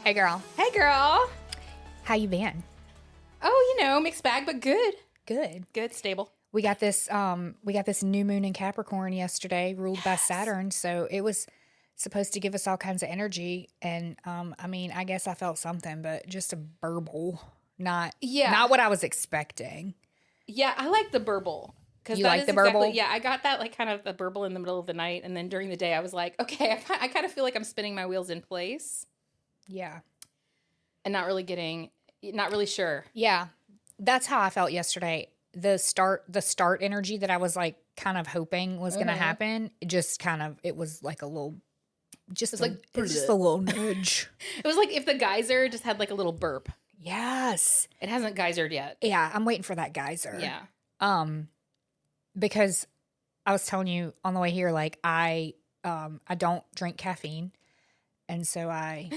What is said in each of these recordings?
Hey, girl. Hey, girl. How you been? Oh, mixed bag, but good. Good. Good, stable. We got this new moon in Capricorn yesterday, ruled by Saturn. So it was supposed to give us all kinds of energy. And I guess I felt something, but just a burble. Not what I was expecting. Yeah, I like the burble. You like the burble? Yeah, I got that kind of the burble in the middle of the night. And then during the day, I was like, okay, I kind of feel like I'm spinning my wheels in place. Yeah. And not really sure. Yeah. That's how I felt yesterday. The start energy that I was like kind of hoping was going to happen. It was like a little, just a little nudge. It was like if the geyser just had like a little burp. Yes. It hasn't geysered yet. Yeah. I'm waiting for that geyser. Yeah. Because I was telling you on the way here, like I don't drink caffeine. And so I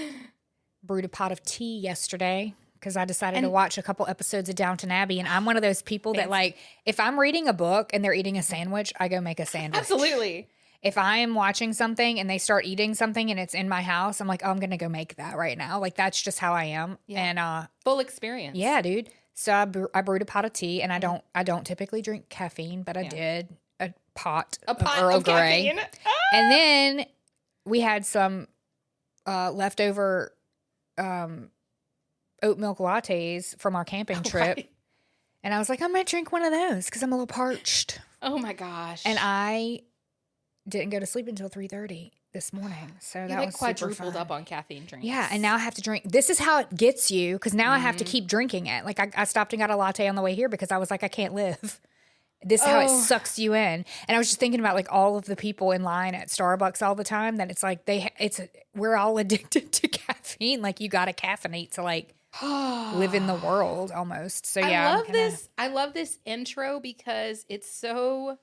brewed a pot of tea yesterday because I decided to watch a couple episodes of Downton Abbey. And I'm one of those people that, like, if I'm reading a book and they're eating a sandwich, I go make a sandwich. Absolutely. If I am watching something and they start eating something and it's in my house, I'm like, oh, I'm going to go make that right now. Like, that's just how I am. Yeah. And full experience. Yeah, dude. So I brewed a pot of tea, and I don't typically drink caffeine, but I did a pot of Earl Grey. Caffeine. And then we had some leftover oat milk lattes from our camping trip. Right. And I was like, I might drink one of those because I'm a little parched. Oh, my gosh. And I didn't go to sleep until 3:30 this morning. So that was quadrupled up on caffeine drinks. Yeah, and now I have to drink. This is how it gets you, because now I have to keep drinking it. Like I stopped and got a latte on the way here because I was like, I can't live. This is how it sucks you in. And I was just thinking about like all of the people in line at Starbucks all the time, that it's like we're all addicted to caffeine. Like you got to caffeinate to like live in the world almost. So yeah, I love this intro because it's so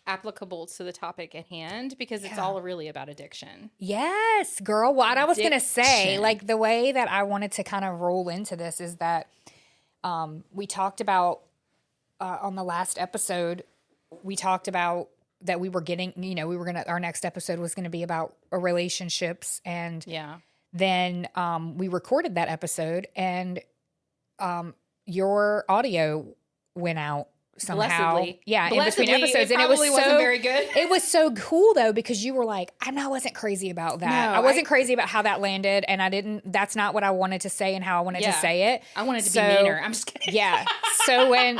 applicable to the topic at hand, because it's all really about addiction. Yes, girl. What I was going to say, like the way that I wanted to kind of roll into this is that we talked about on the last episode, we talked about that we were getting, our next episode was going to be about relationships. And then we recorded that episode, and your audio went out somehow. Blessedly. Yeah, Blessedly, in between episodes. and it wasn't very good. It was so cool though, because you were like, I wasn't crazy about that. I wasn't crazy about how that landed, and that's not what I wanted to say and how I wanted to say it. I wanted to be meaner. I'm just kidding. Yeah. So when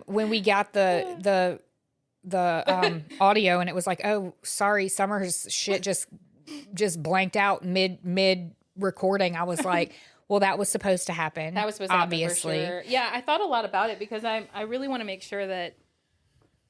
we got the audio, and it was like, oh, sorry, Summer's shit just blanked out mid recording, I was like, well, that was supposed to happen. That was supposed to happen, for sure. Yeah, I thought a lot about it because I really want to make sure that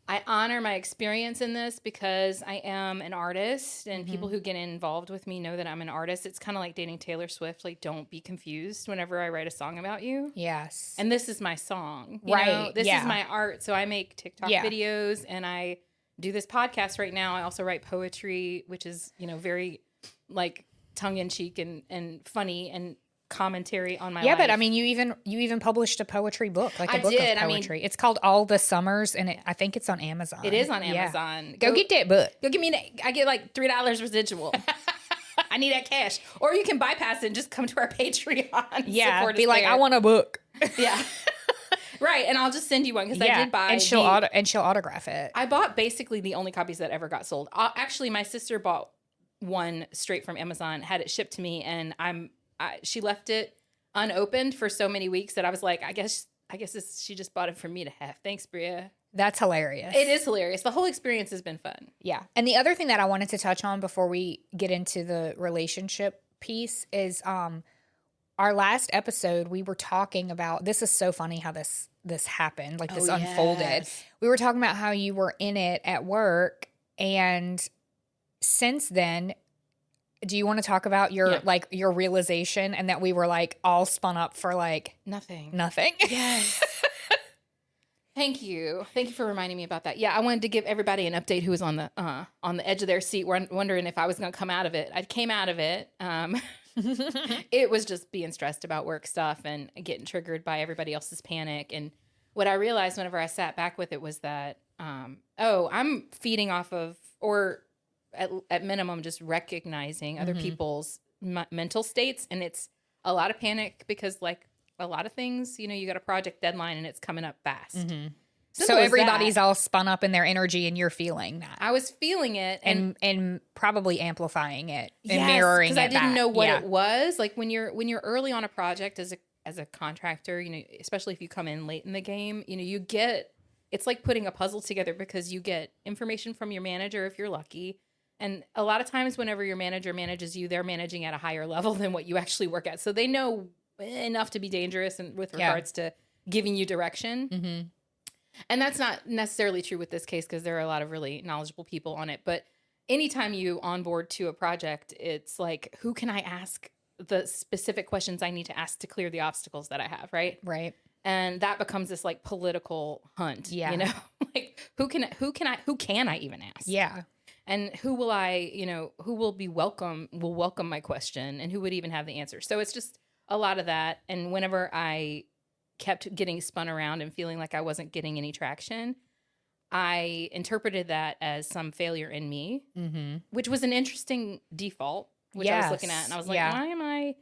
I honor my experience in this, because I am an artist, and people who get involved with me know that I'm an artist. It's kind of like dating Taylor Swift. Like, don't be confused whenever I write a song about you. Yes. And this is my song. Right. This is my art. So I make TikTok videos, and I do this podcast right now. I also write poetry, which is, very like tongue-in-cheek and funny and commentary on my life. But I mean, you even published a poetry book, like a book of poetry. It's called All the Summers, and I think it's on Amazon. It is on Amazon. Go get that book. Go give me I get like $3 residual. I need that cash. Or you can bypass it and just come to our Patreon. Yeah, be like, I want a book. Yeah. Right, and I'll just send you one, because I did buy, and she'll autograph it. I bought basically the only copies that ever got sold. Actually, my sister bought one straight from Amazon, had it shipped to me, and she left it unopened for so many weeks that I was like, I guess she just bought it for me to have. Thanks, Bria. That's hilarious. It is hilarious. The whole experience has been fun. Yeah. And the other thing that I wanted to touch on before we get into the relationship piece is our last episode, we were talking about, this is so funny how this happened, like this unfolded. We were talking about how you were in it at work, and since then, do you want to talk about your your realization, and that we were like all spun up for like nothing? Yes. Thank you for reminding me about that. Yeah, I wanted to give everybody an update who was on the edge of their seat, wondering if I was going to come out of it. I came out of it. It was just being stressed about work stuff and getting triggered by everybody else's panic. And what I realized whenever I sat back with it was that, I'm feeding off of, or at minimum, just recognizing other people's mental states, and it's a lot of panic because like a lot of things, you know, you got a project deadline and it's coming up fast. Mm-hmm. So Simple as everybody's that. all spun up in their energy, and you're feeling that. I was feeling it and probably amplifying it and yes, mirroring it because I didn't back. know what it was. Like when you're early on a project as a contractor, you know, especially if you come in late in the game, you know, it's like putting a puzzle together because you get information from your manager if you're lucky. And a lot of times whenever your manager manages you, they're managing at a higher level than what you actually work at. So they know enough to be dangerous and with regards to giving you direction. Mm-hmm. And that's not necessarily true with this case because there are a lot of really knowledgeable people on it. But anytime you onboard to a project, it's like, who can I ask the specific questions I need to ask to clear the obstacles that I have, right? Right. And that becomes this like political hunt, you know, like who can I even ask? Yeah. And who will welcome my question, and who would even have the answer. So it's just a lot of that. And whenever I kept getting spun around and feeling like I wasn't getting any traction, I interpreted that as some failure in me, which was an interesting default, which I was looking at. And I was like, why am I?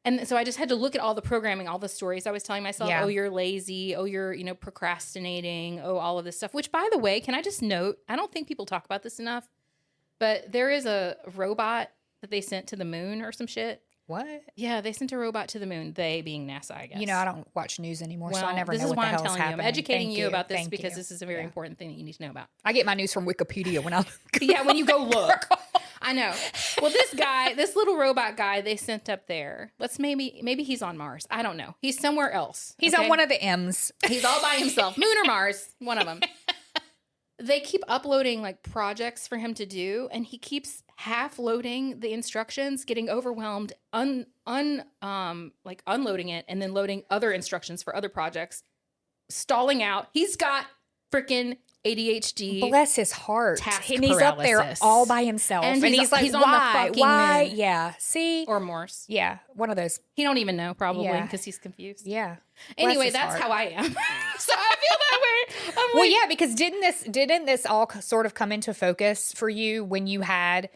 And so I just had to look at all the programming, all the stories I was telling myself, oh, you're lazy. Oh, you're, you know, procrastinating. Oh, all of this stuff, which by the way, can I just note, I don't think people talk about this enough, but there is a robot that they sent to the moon or some shit. What? Yeah, they sent a robot to the moon, they being NASA, I guess. You know, I don't watch news anymore, so I never this know is what the why hell's I'm telling happening. you. I'm educating Thank you about this Thank because you. this is a very important thing that you need to know about. I get my news from Wikipedia when I'm... Yeah, when you go look. I know. Well, this little robot guy they sent up there, maybe he's on Mars. I don't know. He's somewhere else. He's on one of the M's. He's all by himself. Moon or Mars, one of them. They keep uploading like projects for him to do, and he keeps half loading the instructions, getting overwhelmed, unloading it, and then loading other instructions for other projects, stalling out. He's got freaking ADHD. Bless his heart. Task And he's up there paralysis. all by himself. And he's like, he's on the fucking why? moon. Yeah. See? Or Morse. Yeah. One of those. He don't even know probably Yeah. because he's confused. Yeah. Anyway, his that's heart. how I am. So I feel that way. I'm Well, like, yeah, because didn't this all sort of come into focus for you when you had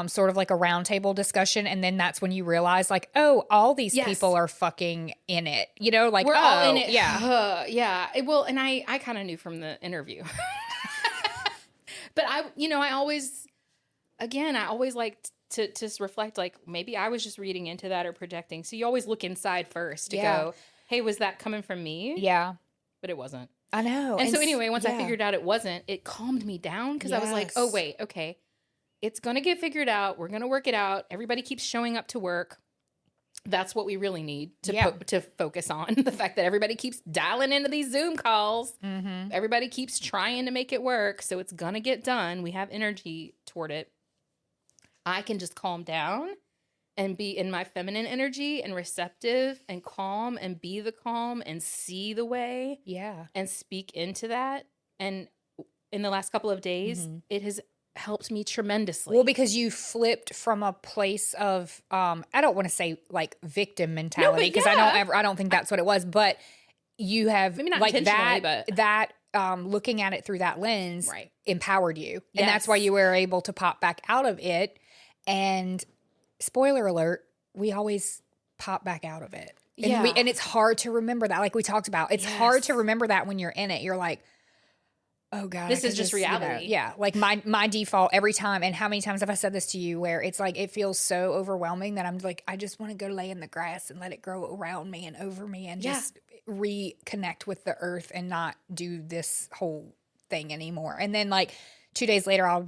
sort of like a roundtable discussion, and then that's when you realized, like, oh, all these Yes. people are fucking in it, you know, like we're all in it. Yeah, Yeah. Well, and I kind of knew from the interview, but I always like to just reflect, like maybe I was just reading into that or projecting. So you always look inside first to go, hey, was that coming from me? Yeah, but it wasn't. I know. And so anyway, once I figured out it wasn't, it calmed me down because I was like, oh, wait, okay. It's going to get figured out. We're going to work it out. Everybody keeps showing up to work. That's what we really need to focus on. The fact that everybody keeps dialing into these Zoom calls. Mm-hmm. Everybody keeps trying to make it work. So it's going to get done. We have energy toward it. I can just calm down and be in my feminine energy and receptive and calm and be the calm and see the way. Yeah. And speak into that. And in the last couple of days, it has helped me tremendously. Well, because you flipped from a place of I don't want to say like victim mentality, because I don't think that's what it was, but you have maybe not like intentionally, that looking at it through that lens empowered you. Yes. And that's why you were able to pop back out of it. And spoiler alert, we always pop back out of it. And, and it's hard to remember that, like we talked about. It's hard to remember that when you're in it. You're like, oh God, this is just reality. Yeah. Like my default every time. And how many times have I said this to you where it's like, it feels so overwhelming that I'm like, I just want to go lay in the grass and let it grow around me and over me and just reconnect with the earth and not do this whole thing anymore. And then like 2 days later, I'll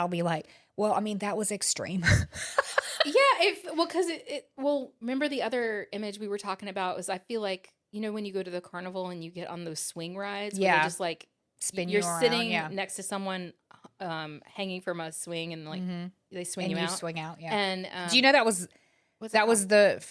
be like, well, I mean, that was extreme. Remember the other image we were talking about was, I feel like, you know, when you go to the carnival and you get on those swing rides, where they just like, spin you're you around, sitting next to someone hanging from a swing, and like they swing and you out. swing out, yeah. And do you know that was the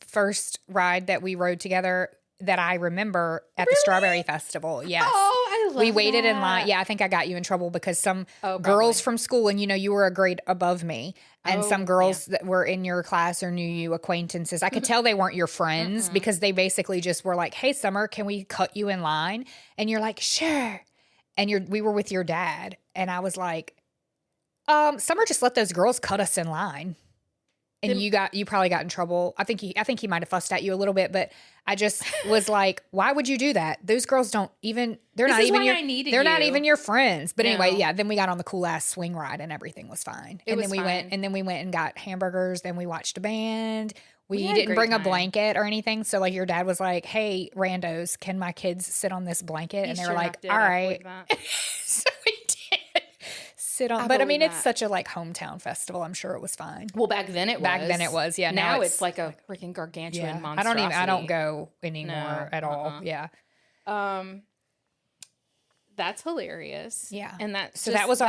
first ride that we rode together that I remember at the Strawberry Festival? Yes. Oh, I love we waited in that. line. Yeah, I think I got you in trouble because some girls from school, and you know, you were a grade above me, and some girls that were in your class or knew you, acquaintances, I could tell they weren't your friends because they basically just were like, hey, Summer, can we cut you in line? And you're like, sure. And we were with your dad. And I was like, Summer just let those girls cut us in line. and you probably got in trouble. I think he might have fussed at you a little bit, but I just was like, why would you do that? Those girls don't even, they're not even your friends. But anyway, yeah, then we got on the cool ass swing ride and everything was fine. And then we went and got hamburgers, then we watched a band. We didn't bring a blanket or anything. So like your dad was like, hey, randos, can my kids sit on this blanket? And they were like, all right. So we did sit on. But I mean, it's such a like hometown festival. I'm sure it was fine. Well, back then it was. Yeah. Now it's like a freaking gargantuan monstrosity. I don't go anymore at all. Yeah. That's hilarious. Yeah. And that was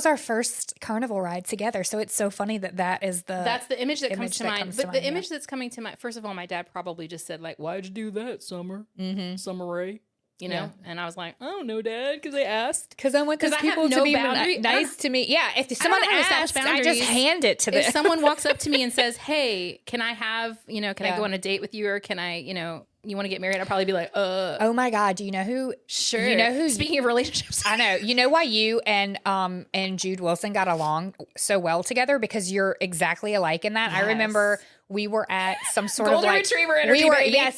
our first carnival ride together. So it's so funny that's the image that comes to mind. But the image that's coming to mind, first of all, my dad probably just said like, why'd you do that, Summer? Mm-hmm. Summer Rae? You know? And I was like, oh, no, Dad, because they asked. Because I want those people to be nice to me. Yeah, if someone asks, I just hand it to them. If someone walks up to me and says, hey, can I have, can I go on a date with you, or can I, you want to get married? I'd probably be like, Oh my God, do you know who? Sure. You know who? Speaking of relationships. I know. You know why you and Jude Wilson got along so well together? Because you're exactly alike in that. Yes. I remember we were at some sort Golden of like Retriever energy,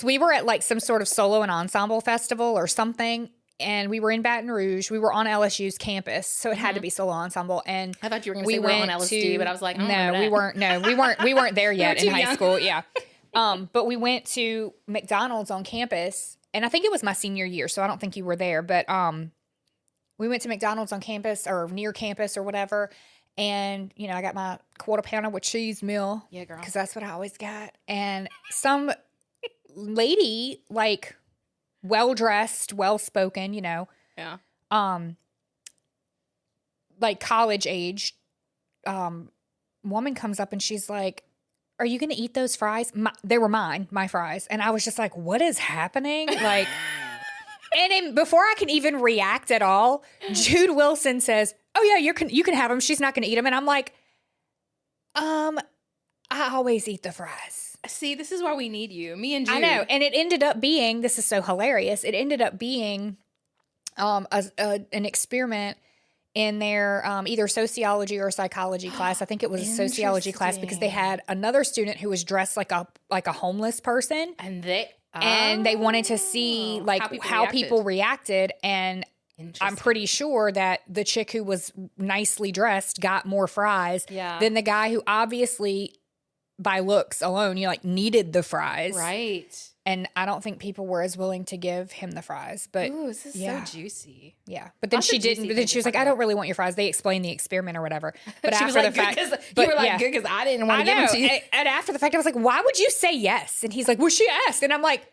we were at like some sort of solo and ensemble festival or something, and we were in Baton Rouge. We were on LSU's campus, so it had to be solo ensemble. And I thought you were going to say we're on LSD, but I was like, no, we weren't. No, we weren't there yet in high school. Yeah, but we went to McDonald's on campus, and I think it was my senior year, so I don't think you were there. But we went to McDonald's on campus or near campus or whatever. And, I got my quarter pounder with cheese meal. Yeah, girl. Because that's what I always got. And some lady, like, well-dressed, well-spoken, Yeah. like college-age woman comes up and she's like, are you going to eat those fries? They were mine, my fries. And I was just like, what is happening? Like, and before I can even react at all, Jude Wilson says, oh yeah, you can have them. She's not going to eat them. And I'm like, I always eat the fries. See, this is why we need you. Me and Jude. I know. And it ended up being, this is so hilarious. It ended up being an experiment in their either sociology or psychology class. I think it was a sociology class, because they had another student who was dressed like a homeless person. And they wanted to see like how people reacted. And I'm pretty sure that the chick who was nicely dressed got more fries than the guy who obviously, by looks alone, needed the fries. Right. And I don't think people were as willing to give him the fries. But ooh, this is so juicy. Yeah. But then she didn't. But then she was like, I don't really want your fries. They explained the experiment or whatever. But she after was like, the fact, you were like, good, because I didn't want to give them to you. And after the fact, I was like, why would you say yes? And he's like, well, she asked. And I'm like,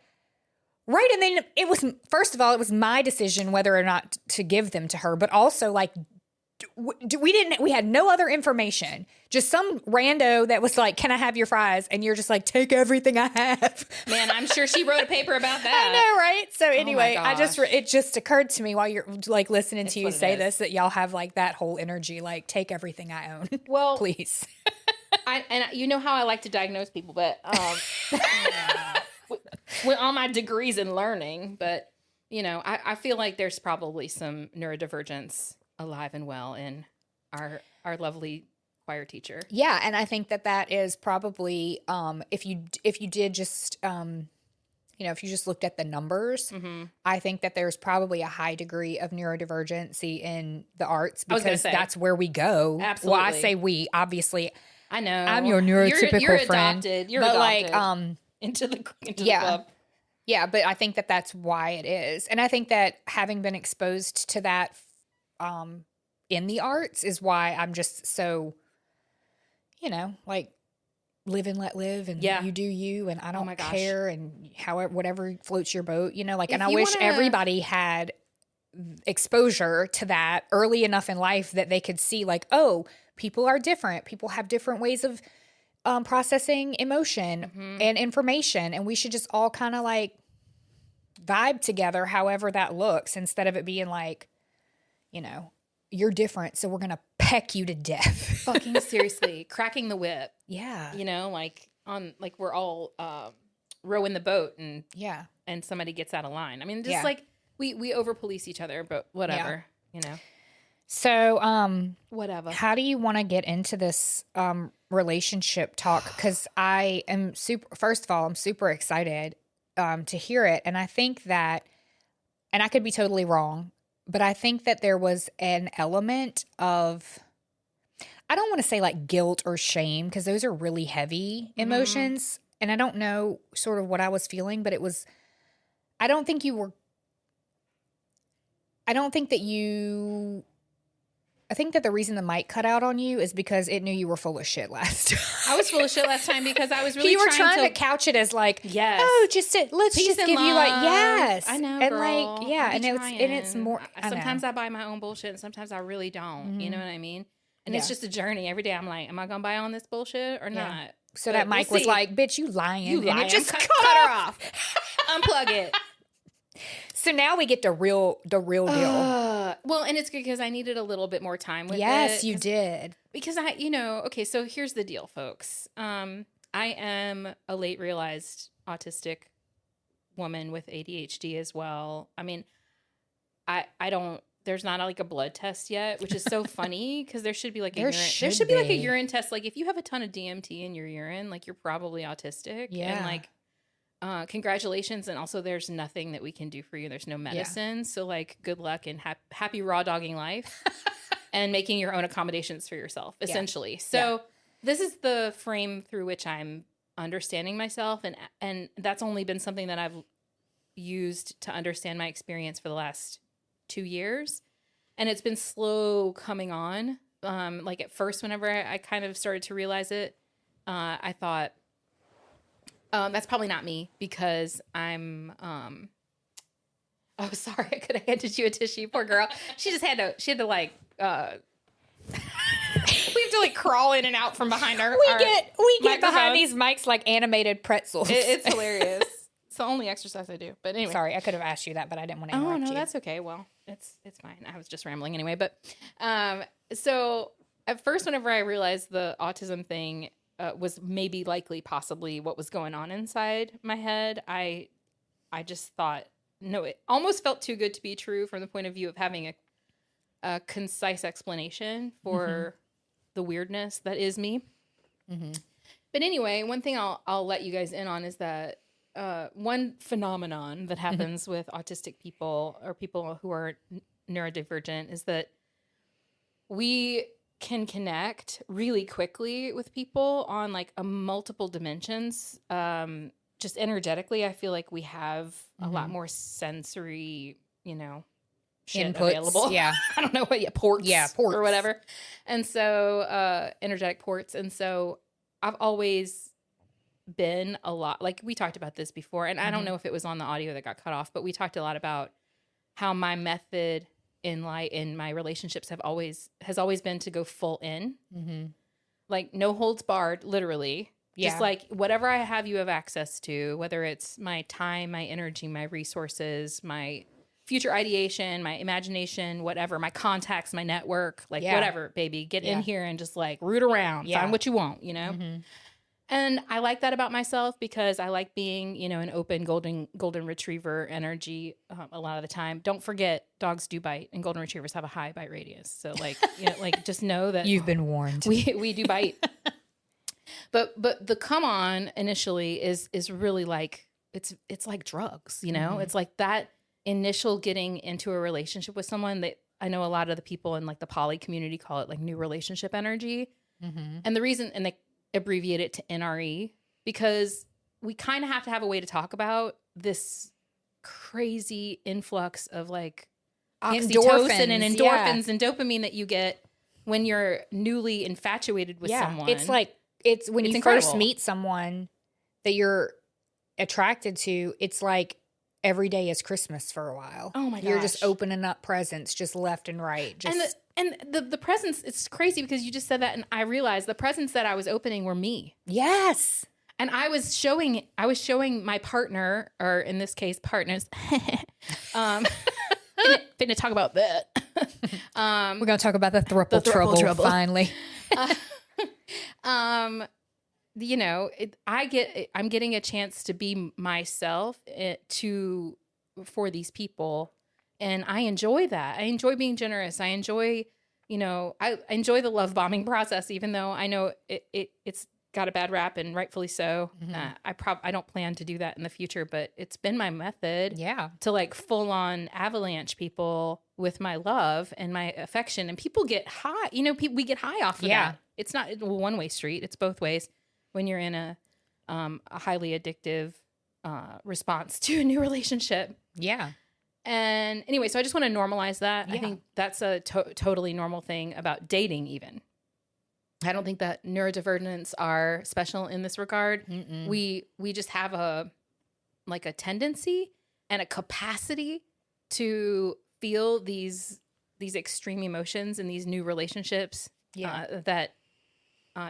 right. And then it was, first of all, it was my decision whether or not to give them to her. But also, like, we had no other information. Just some rando that was like, can I have your fries? And you're just like, take everything I have. Man, I'm sure she wrote a paper about that. I know, right? So anyway, it just occurred to me while you're like listening to you say this, that y'all have like that whole energy, like, take everything I own. Well, please. And you know how I like to diagnose people, but with all my degrees in learning, but I feel like there's probably some neurodivergence alive and well in our lovely choir teacher. Yeah, and I think that is probably if you did just if you just looked at the numbers, I think that there's probably a high degree of neurodivergency in the arts, because that's where we go. Absolutely. Well, I say we, obviously. I know. I'm your neurotypical you're friend. Adopted. You're but adopted into the club. Yeah, but I think that's why it is. And I think that having been exposed to that in the arts is why I'm just so, like, live and let live, and you do you, and I don't care, and however, whatever floats your boat, like, and I wish everybody had exposure to that early enough in life that they could see, like, oh, people are different. People have different ways of processing emotion and information, and we should just all kind of like vibe together, however that looks, instead of it being like, you're different, so we're gonna peck you to death. Fucking seriously, cracking the whip. Yeah, like we're all rowing the boat, and somebody gets out of line. I mean, just like we over police each other, but whatever, So, Whatever. how do you want to get into this relationship talk? Because I am first of all, I'm super excited to hear it. And I think that, and I could be totally wrong, but I think that there was an element of, I don't want to say like guilt or shame, because those are really heavy emotions. And I don't know sort of what I was feeling, but it was, I don't think you were, I don't think that you, I think that the reason the mic cut out on you is because it knew you were full of shit last time. I was full of shit last time because I was really you were trying to couch it as like, yes, oh, let's peace just and give love. you like, yes, I know, and girl. like, yeah, and it's more. Sometimes I buy my own bullshit, and sometimes I really don't. You know what I mean? And it's just a journey. Every day I'm like, am I gonna buy on this bullshit or not? So but that mic was like, bitch, you lying. You lying. And it just cut her off. Unplug it. So now we get the real deal. Well, and it's good because I needed a little bit more time with it. Yes, you did. Because okay, so here's the deal, folks. I am a late realized autistic woman with ADHD as well. I mean, I don't, there's not like a blood test yet, which is so funny because there should be like there should be like a urine test. Like if you have a ton of DMT in your urine, like you're probably autistic. Yeah. And like, congratulations. And also there's nothing that we can do for you. There's no medicine. Yeah. So like good luck and happy raw dogging life and making your own accommodations for yourself, essentially. So this is the frame through which I'm understanding myself. And that's only been something that I've used to understand my experience for the last 2 years. And it's been slow coming on. Like at first, whenever I kind of started to realize it, I thought, that's probably not me because I'm, oh, sorry. I could have handed you a tissue. Poor girl. She had to like, we have to like crawl in and out from behind her. We get behind these mics like animated pretzels. It's hilarious. It's the only exercise I do. But anyway. Sorry, I could have asked you that, but I didn't want to interrupt you. Oh, no, that's okay. Well, it's fine. I was just rambling anyway. But so at first, whenever I realized the autism thing was maybe likely possibly what was going on inside my head, I just thought, no, it almost felt too good to be true from the point of view of having a concise explanation for the weirdness that is me. Mm-hmm. But anyway, one thing I'll let you guys in on is that one phenomenon that happens with autistic people or people who are neurodivergent is that we can connect really quickly with people on like a multiple dimensions. Just energetically, I feel like we have a lot more sensory, shit inputs available. Yeah. I don't know what ports. Yeah, ports. Or whatever. And so energetic ports. And so I've always been a lot, like we talked about this before, and I don't know if it was on the audio that got cut off, but we talked a lot about how my method in my relationships has always been to go full in, like no holds barred, literally. Just like whatever I have, you have access to, whether it's my time, my energy, my resources, my future ideation, my imagination, whatever, my contacts, my network, like whatever, baby, get in here and just like root around, find what you want, And I like that about myself because I like being, an open golden retriever energy a lot of the time. Don't forget, dogs do bite, and golden retrievers have a high bite radius. So, like, just know that you've been warned. We do bite. But the come on initially is really like it's like drugs. It's like that initial getting into a relationship with someone that I know a lot of the people in like the poly community call it like new relationship energy, and the reason and they abbreviate it to NRE because we kind of have to have a way to talk about this crazy influx of like oxytocin and endorphins and dopamine that you get when you're newly infatuated with someone. It's like, it's when you incredible. First meet someone that you're attracted to, it's like every day is Christmas for a while. Oh my gosh. You're just opening up presents just left and right. And the presents, it's crazy because you just said that and I realized the presents that I was opening were me. Yes. And I was showing my partner, or in this case, partners. Finna talk about that. We're going to talk about the Throuple trouble finally. I'm getting a chance to be myself for these people And I enjoy that. I enjoy being generous. I enjoy, I enjoy the love bombing process, even though I know it's got a bad rap, and rightfully so. I don't plan to do that in the future, but it's been my method to like full on avalanche people with my love and my affection, and people get high. We get high off of that. It's not a one-way street. It's both ways when you're in a highly addictive response to a new relationship. Yeah. And anyway, so I just want to normalize that. I think that's a totally normal thing about dating even. I don't think that neurodivergents are special in this regard. Mm-mm. We just have a tendency and a capacity to feel these extreme emotions in these new relationships that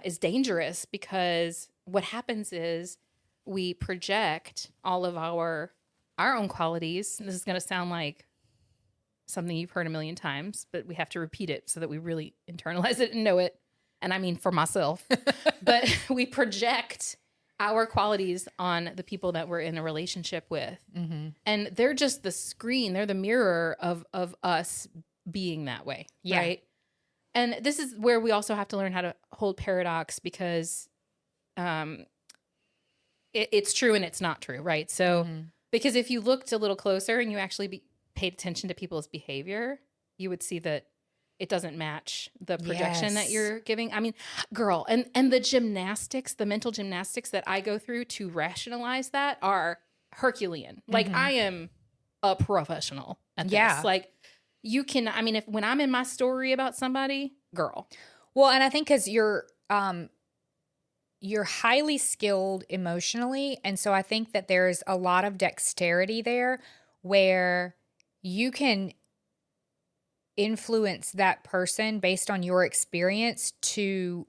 is dangerous, because what happens is we project all of our own qualities. This is going to sound like something you've heard a million times, but we have to repeat it so that we really internalize it and know it. And I mean for myself, but we project our qualities on the people that we're in a relationship with. Mm-hmm. And they're just the screen. They're the mirror of us being that way. Yeah. Right. And this is where we also have to learn how to hold paradox, because it's true and it's not true. Right. So, because if you looked a little closer and you actually paid attention to people's behavior, you would see that it doesn't match the projection that you're giving. I mean, girl, and the mental gymnastics that I go through to rationalize that are Herculean. Like, I am a professional at this. Like, you can, I mean, when I'm in my story about somebody, girl. Well, and I think because you're highly skilled emotionally. And so I think that there's a lot of dexterity there where you can influence that person based on your experience to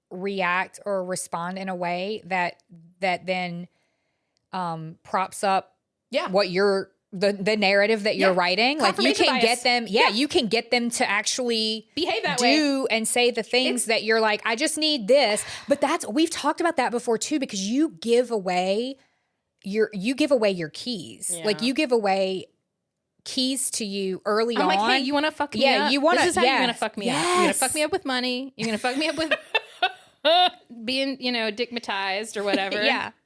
react or respond in a way that then props up what you're the narrative that you're writing. Like, you can get them you can get them to actually behave that way and say the things that you're like, I just need this. But we've talked about that before too, because you give away your keys. Like, you give away keys to you early on. I'm like, hey, you want to fuck me up? This is how you're going to fuck me up. You're going to fuck me up with money. You're going to fuck me up with being, dickmatized or whatever.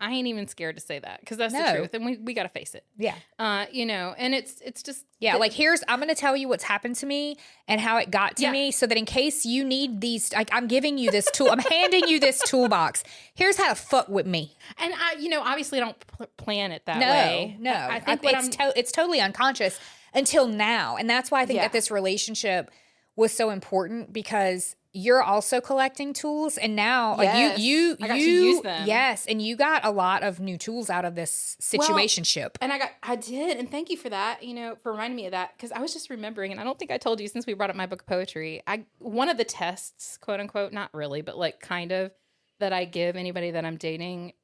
I ain't even scared to say that, because that's the truth. And we got to face it. Yeah. And it's just. Yeah. Like, I'm going to tell you what's happened to me and how it got to me, so that in case you need these, like, I'm giving you this tool, I'm handing you this toolbox. Here's how to fuck with me. And obviously I don't plan it that way. No. I think it's totally unconscious until now. And that's why I think that this relationship was so important, because you're also collecting tools, and now like you I got to use them. Yes, and you got a lot of new tools out of this situationship. And I did, and thank you for that. For reminding me of that, because I was just remembering, and I don't think I told you since we brought up my book of poetry. One of the tests, quote unquote, not really, but like kind of, that I give anybody that I'm dating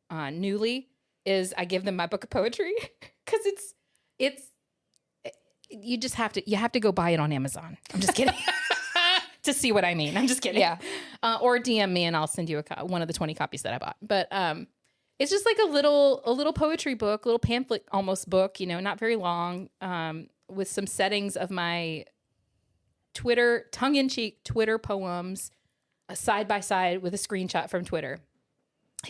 newly is I give them my book of poetry, because it's you have to go buy it on Amazon. I'm just kidding. To see what I mean. I'm just kidding. Yeah. Or DM me and I'll send you one of the 20 copies that I bought. But it's just like a little poetry book, little pamphlet almost book, not very long, with some settings of my tongue-in-cheek Twitter poems, side by side with a screenshot from Twitter.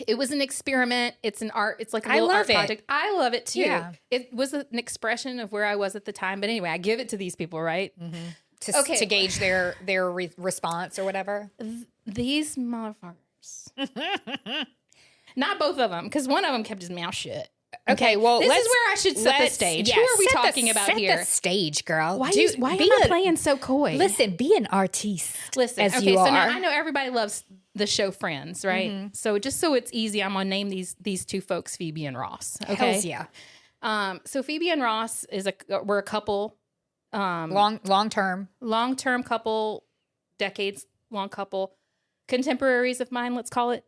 It was an experiment. It's an art. It's like a little art project. I love it too. Yeah. It was an expression of where I was at the time. But anyway, I give it to these people, right? Mm-hmm. To gauge their response or whatever. These motherfuckers. Not both of them, because one of them kept his mouth shut. Okay, well, this is where I should set the stage. Who are we talking about here? Set the stage, girl. Why am I playing so coy? Listen, be an artiste. Listen, as you are. So now I know everybody loves the show Friends, right? Mm-hmm. So just so it's easy, I'm gonna name these two folks, Phoebe and Ross. Okay, hells yeah. So Phoebe and Ross we're a couple. Long term couple, decades long couple, contemporaries of mine, let's call it,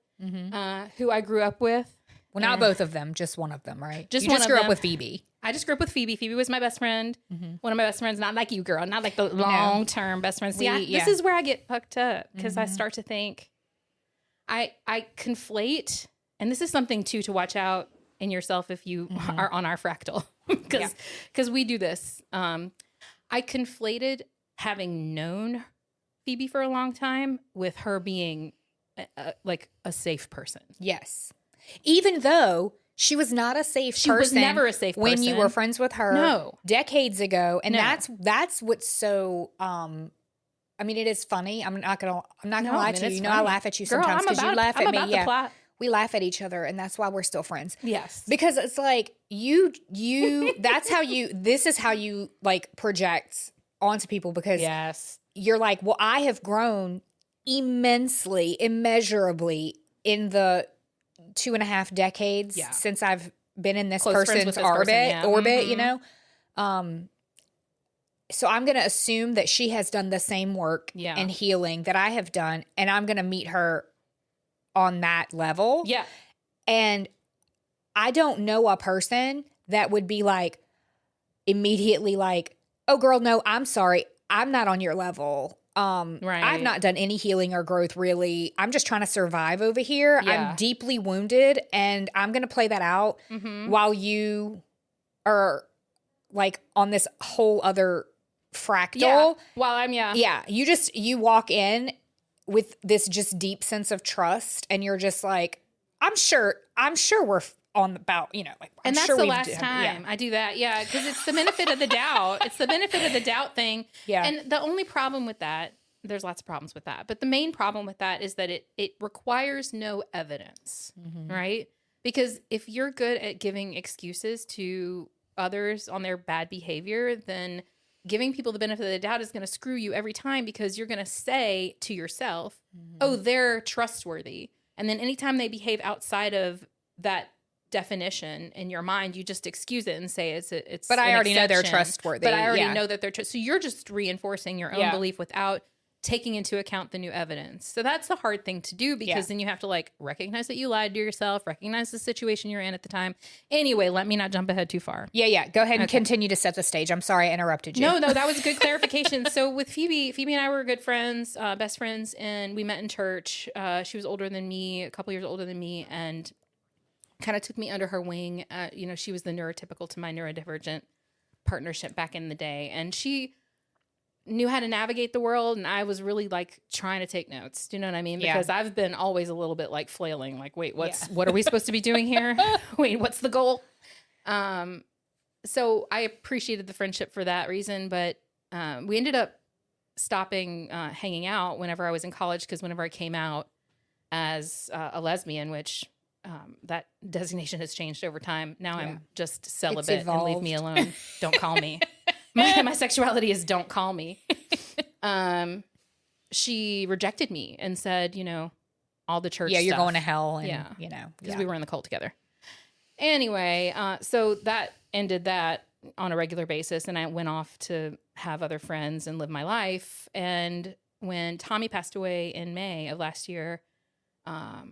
who I grew up with. Well, not both of them, just one of them, right? You just grew up with Phoebe. I just grew up with Phoebe. Phoebe was my best friend. Mm-hmm. One of my best friends, not like you, girl, not like the long term best friends. This is where I get fucked up, because I start to think I conflate, and this is something too to watch out in yourself if you are on our fractal. because we do this. I conflated having known Phoebe for a long time with her being like a safe person. Yes. Even though she was not a safe person. She was never a safe person. When you were friends with her decades ago. And No. that's what's so I mean, it is funny. I'm not gonna lie to you. You know, I laugh at you sometimes because you laugh at me. The plot. We laugh at each other, and that's why we're still friends. Yes. Because it's like you this is how you like project onto people, because you're like, well, I have grown immensely, immeasurably in the 2.5 decades since I've been in this person's orbit, you know? So I'm going to assume that she has done the same work and healing that I have done, and I'm going to meet her on that level. Yeah. And I don't know a person that would be like immediately like, oh girl, no, I'm sorry. I'm not on your level. I've not done any healing or growth really. I'm just trying to survive over here. Yeah. I'm deeply wounded, and I'm going to play that out while you are like on this whole other fractal. Yeah. While You walk in with this just deep sense of trust, and you're just like, I'm sure we're on about, you know, like, and that's the last time I do that. Yeah. Cause it's the benefit of the doubt. It's the benefit of the doubt thing. Yeah. And the only problem with that, there's lots of problems with that, but the main problem with that is that it requires no evidence, right? Because if you're good at giving excuses to others on their bad behavior, then giving people the benefit of the doubt is going to screw you every time, because you're going to say to yourself, oh, they're trustworthy. And then anytime they behave outside of that definition in your mind, you just excuse it and say it's but I already know they're exception. trustworthy. But I already know that they're so you're just reinforcing your own belief without taking into account the new evidence. So that's the hard thing to do, because then you have to like recognize that you lied to yourself, recognize the situation you're in at the time. Anyway, let me not jump ahead too far. Yeah. Go ahead and continue to set the stage. I'm sorry I interrupted you. No, that was a good clarification. So with Phoebe and I were good friends, best friends, and we met in church. She was older than me, a couple years older than me, and kind of took me under her wing. You know, she was the neurotypical to my neurodivergent partnership back in the day. And she knew how to navigate the world, and I was really like trying to take notes. Do you know what I mean? Because I've been always a little bit like flailing, like, wait, what are we supposed to be doing here? Wait, what's the goal? So I appreciated the friendship for that reason, but we ended up stopping hanging out whenever I was in college, because whenever I came out as a lesbian, which that designation has changed over time. Now I'm just celibate and leave me alone. Don't call me. My sexuality is don't call me. She rejected me and said, you know, all the church you're stuff. going to hell. And, you know. Because we were in the cult together. Anyway, so that ended that on a regular basis. And I went off to have other friends and live my life. And when Tommy passed away in May of last year, I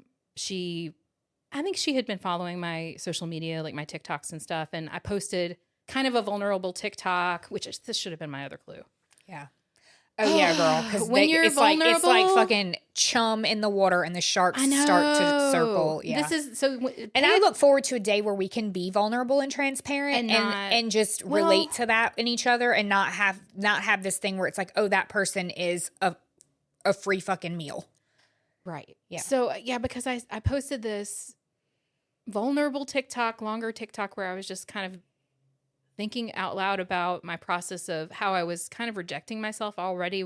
think she had been following my social media, like my TikToks and stuff. And I posted kind of a vulnerable TikTok, this should have been my other clue. Yeah. Oh yeah, girl. Because it's vulnerable, it's like fucking chum in the water, and the sharks start to circle. Yeah. This is so. And I look forward to a day where we can be vulnerable and transparent, and just relate to that in each other, and not have this thing where it's like, oh, that person is a free fucking meal. Right. Yeah. So because I posted this vulnerable TikTok, longer TikTok, where I was just kind of thinking out loud about my process of how I was kind of rejecting myself already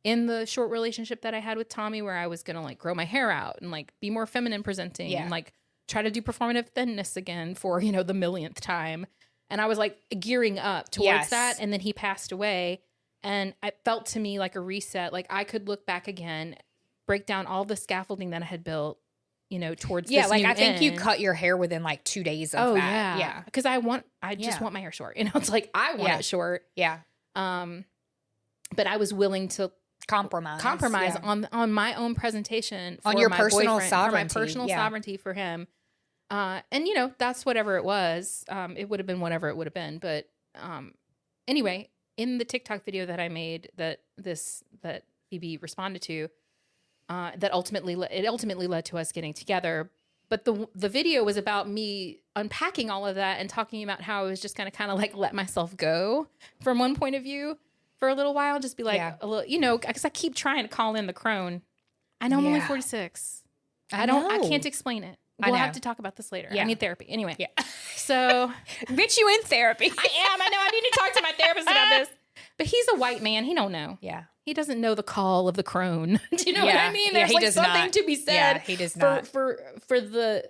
in the short relationship that I had with Tommy, where I was going to like grow my hair out and like be more feminine presenting and like try to do performative thinness again for, you know, the millionth time. And I was like gearing up towards that. And then he passed away, and it felt to me like a reset. Like I could look back again, break down all the scaffolding that I had built, you know, towards this like new I think end. you cut your hair within like 2 days of that. Yeah. Because I just want my hair short. You know, it's like I want it short. Yeah. But I was willing to compromise on my own presentation for on your my personal boyfriend, sovereignty. for my personal sovereignty for him. And you know, that's whatever it was. It would have been whatever it would have been. But anyway, in the TikTok video that I made that Phoebe responded to, that ultimately led to us getting together. But the video was about me unpacking all of that and talking about how I was just kind of like let myself go from one point of view for a little while. Just be like a little, you know, because I keep trying to call in the crone. I know I'm only 46. I can't explain it. We'll have to talk about this later. I need therapy. Anyway. Yeah. So. Bitch, you in therapy. I am. I know. I need to talk to my therapist about this. But he's a white man. He don't know. Yeah. He doesn't know the call of the crone. Do you know what I mean? There's he like does something not. to be said. Yeah, he does not. For the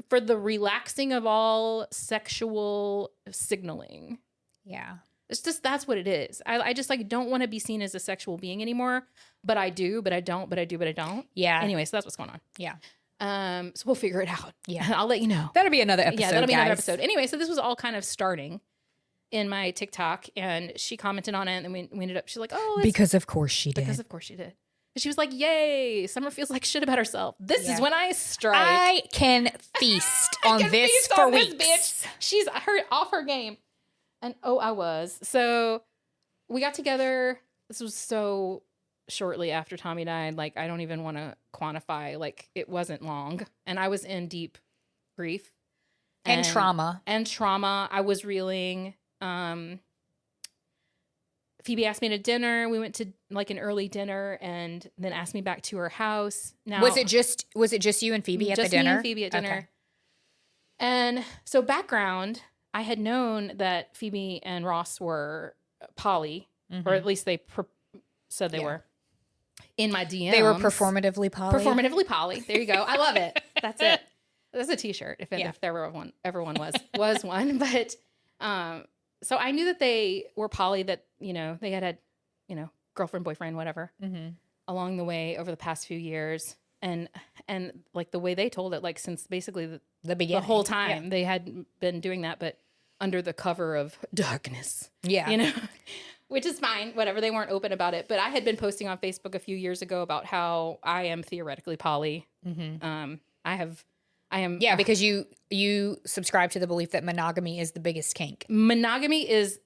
relaxing of all sexual signaling. Yeah. It's just, that's what it is. I just like don't want to be seen as a sexual being anymore, but I do, but I don't, but I do, but I don't. Yeah. Anyway, so that's what's going on. Yeah. So we'll figure it out. Yeah. I'll let you know. That'll be another episode. Yeah, that'll be guys. another episode. Anyway, so this was all kind of starting in my TikTok, and she commented on it, and we ended up, she's like, oh, because of course she did. Because of course she did. And she was like, yay, Summer feels like shit about herself. This is when I strike. I can feast on this for weeks. This bitch. She's off her game. And I was. So we got together. This was so shortly after Tommy died. Like, I don't even want to quantify. Like, it wasn't long. And I was in deep grief. And trauma. I was reeling. Phoebe asked me to dinner. We went to like an early dinner and then asked me back to her house. Now, was it just you and Phoebe at the dinner? Just me and Phoebe at dinner. Okay. And so background, I had known that Phoebe and Ross were poly, or at least they said they were in my DMs. They were performatively poly. Performatively poly. There you go. I love it. That's it. That's a t-shirt if there were one, everyone was one. But, so I knew that they were poly, that, you know, they had, you know, girlfriend, boyfriend, whatever, along the way over the past few years. And like the way they told it, like since basically the beginning, the whole time they had been doing that, but under the cover of darkness. Yeah. You know, which is fine. Whatever. They weren't open about it. But I had been posting on Facebook a few years ago about how I am theoretically poly. I am. Yeah, because you subscribe to the belief that monogamy is the biggest kink. Monogamy is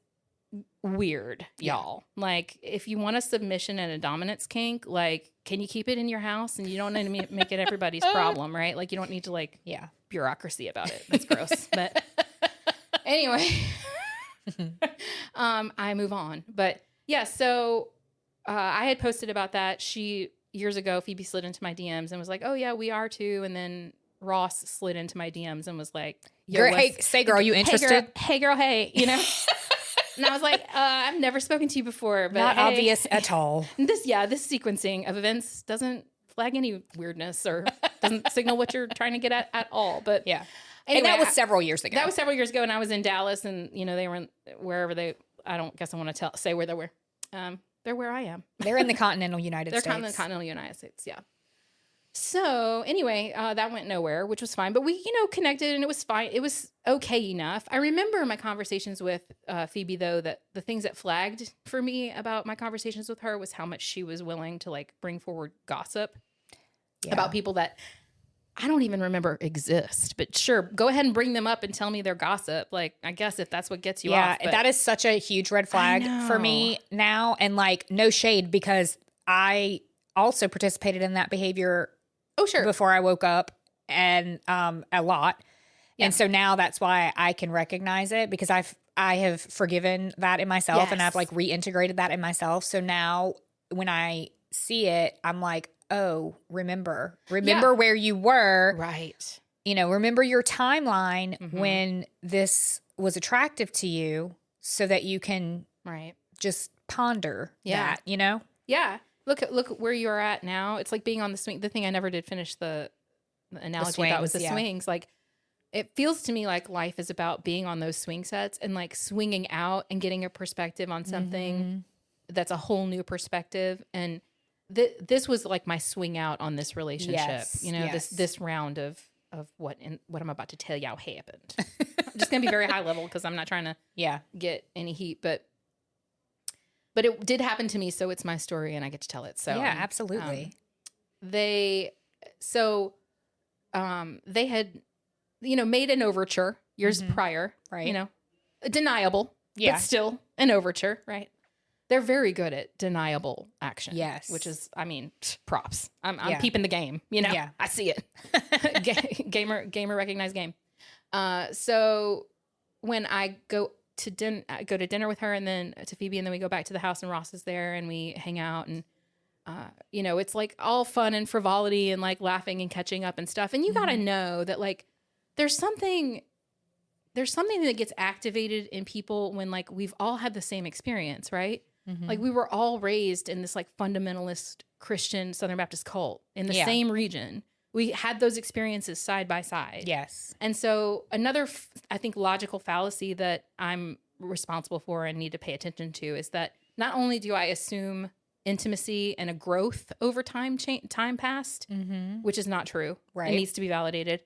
weird, y'all. Like, if you want a submission and a dominance kink, like, can you keep it in your house? And you don't need to make it everybody's problem, right? Like, you don't need to, like, bureaucracy about it. That's gross. But anyway, I move on. But yeah, so I had posted about that. Years ago, Phoebe slid into my DMs and was like, oh yeah, we are too. And then Ross slid into my DMs and was like, hey girl, you interested? Hey girl, hey, you know? And I was like, I've never spoken to you before, but not obvious at all. This sequencing of events doesn't flag any weirdness or doesn't signal what you're trying to get at all. But yeah. Anyway, and that was several years ago. And I was in Dallas, and you know, they were wherever I don't guess I want to say where they were. They're where I am. They're in the continental United States. They're in the continental United States, yeah. So anyway, that went nowhere, which was fine. But we, you know, connected, and it was fine. It was okay enough. I remember my conversations with Phoebe, though, that the things that flagged for me about my conversations with her was how much she was willing to like bring forward gossip about people that I don't even remember exist. But sure, go ahead and bring them up and tell me their gossip. Like, I guess if that's what gets you off. Yeah, that is such a huge red flag for me now. And like, no shade, because I also participated in that behavior. Oh, sure. Before I woke up, and a lot. Yeah. And so now that's why I can recognize it, because I have forgiven that in myself, and I've like reintegrated that in myself. So now when I see it, I'm like, oh, remember where you were. Right. You know, remember your timeline when this was attractive to you, so that you can just ponder that, you know? Yeah. Look where you're at now. It's like being on the swing. The thing I never did finish the analogy about was the swings. Like, it feels to me like life is about being on those swing sets and like swinging out and getting a perspective on something that's a whole new perspective. And this was like my swing out on this relationship. Yes, you know, this round of what I'm about to tell y'all happened. I'm just gonna be very high level because I'm not trying to get any heat, but it did happen to me, so it's my story and I get to tell it. So yeah, absolutely. They had, you know, made an overture years prior, right? You know, deniable, but still an overture, right? they're very good at deniable action. Yes. Which is, I mean, props. I'm Yeah. peeping the game, you know? Yeah. I see it. Gamer recognized game. So when I go to dinner with her and then to Phoebe, and then we go back to the house and Ross is there and we hang out and, you know, it's like all fun and frivolity and like laughing and catching up and stuff. And you got to know that like there's something that gets activated in people when like we've all had the same experience, right? Like we were all raised in this like fundamentalist Christian Southern Baptist cult in the same region. We had those experiences side by side. Yes. And so another, I think, logical fallacy that I'm responsible for and need to pay attention to is that not only do I assume intimacy and a growth over time passed, which is not true. Right. It needs to be validated.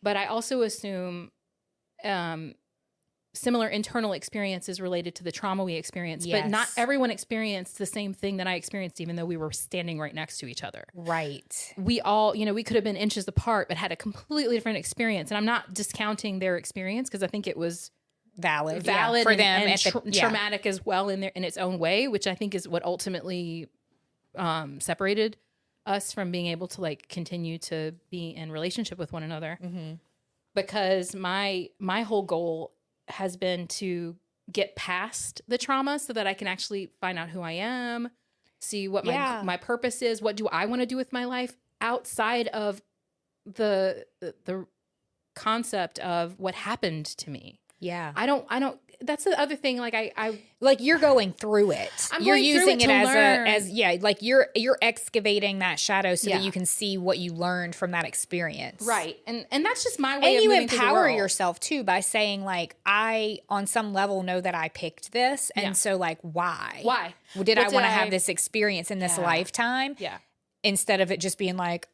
But I also assume similar internal experiences related to the trauma we experienced. Yes. But not everyone experienced the same thing that I experienced, even though we were standing right next to each other. Right. We all, you know, we could have been inches apart, but had a completely different experience. And I'm not discounting their experience because I think it was Valid for them and traumatic as well in its own way, which I think is what ultimately separated us from being able to like continue to be in relationship with one another. Because my whole goal has been to get past the trauma so that I can actually find out who I am, see what my purpose is, what do I want to do with my life outside of the concept of what happened to me. Yeah. I don't that's the other thing. Like I like you're going through it. You're going through using it it to as like you're excavating that shadow so Yeah. that you can see what you learned from that experience. right. And that's just my way And of you moving through the empower world. yourself too by saying like, I on some level know that I picked this. And Yeah. so like, why? Why? Did What I did want to I- have this experience in this Yeah. lifetime? Yeah. Instead of it just being like,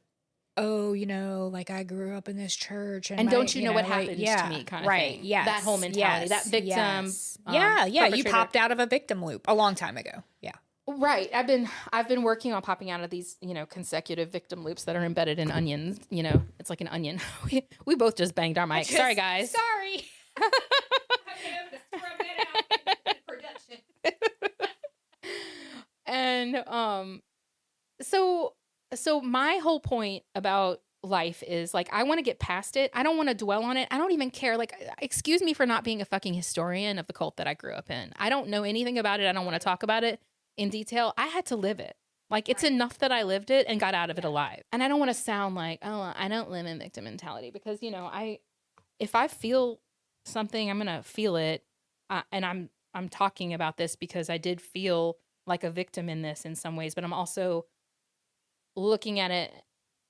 oh, you know, like I grew up in this church. And don't you know what like, happened to me kind of right, thing. Yes. That whole mentality, that victim, yes. Yeah. You perpetrator. popped out of a victim loop a long time ago. Yeah. Right. I've been working on popping out of these, you know, consecutive victim loops that are embedded in onions. You know, it's like an onion. We both just banged our mic. Sorry, guys. Sorry. And so my whole point about life is like I want to get past it. I don't want to dwell on it. I don't even care. Like, excuse me for not being a fucking historian of the cult that I grew up in. I don't know anything about it. I don't want to talk about it in detail. I had to live it. Like, it's enough that I lived it and got out of it alive. And I don't want to sound like, oh, I don't live in victim mentality because, you know, if I feel something, I'm going to feel it. And I'm talking about this because I did feel like a victim in this in some ways, but I'm also looking at it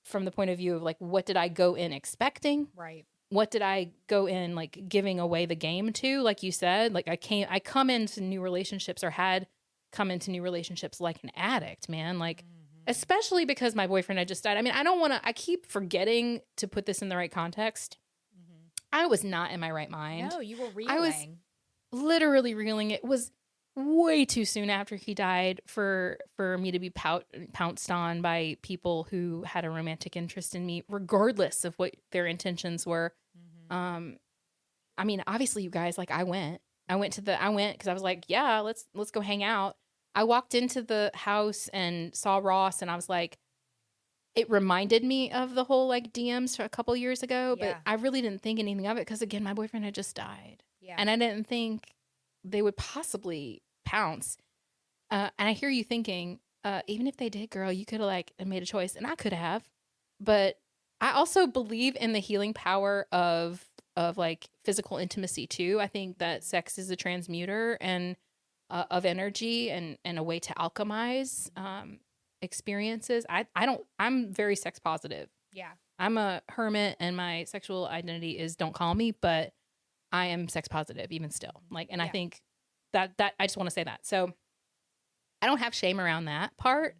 from the point of view of like, what did I go in expecting? Right. What did I go in like giving away the game to? Like you said, like I come into new relationships or had come into new relationships like an addict, man. Like, especially because my boyfriend had just died. I mean, I keep forgetting to put this in the right context. I was not in my right mind. No, you were reeling. I was literally reeling. It was way too soon after he died for me to be pounced on by people who had a romantic interest in me, regardless of what their intentions were. I mean, obviously, you guys, like I went because I was like, yeah, let's go hang out. I walked into the house and saw Ross, and I was like, it reminded me of the whole like DMs a couple years ago, but Yeah. I really didn't think anything of it because again, my boyfriend had just died. Yeah. And I didn't think they would possibly pounce. And I hear you thinking, even if they did, girl, you could have like made a choice, and I could have. But I also believe in the healing power of like physical intimacy too. I think that sex is a transmuter and of energy and a way to alchemize experiences. I'm very sex positive. Yeah. I'm a hermit, and my sexual identity is don't call me, but I am sex positive even still. Like, and I think that I just want to say that. So I don't have shame around that part.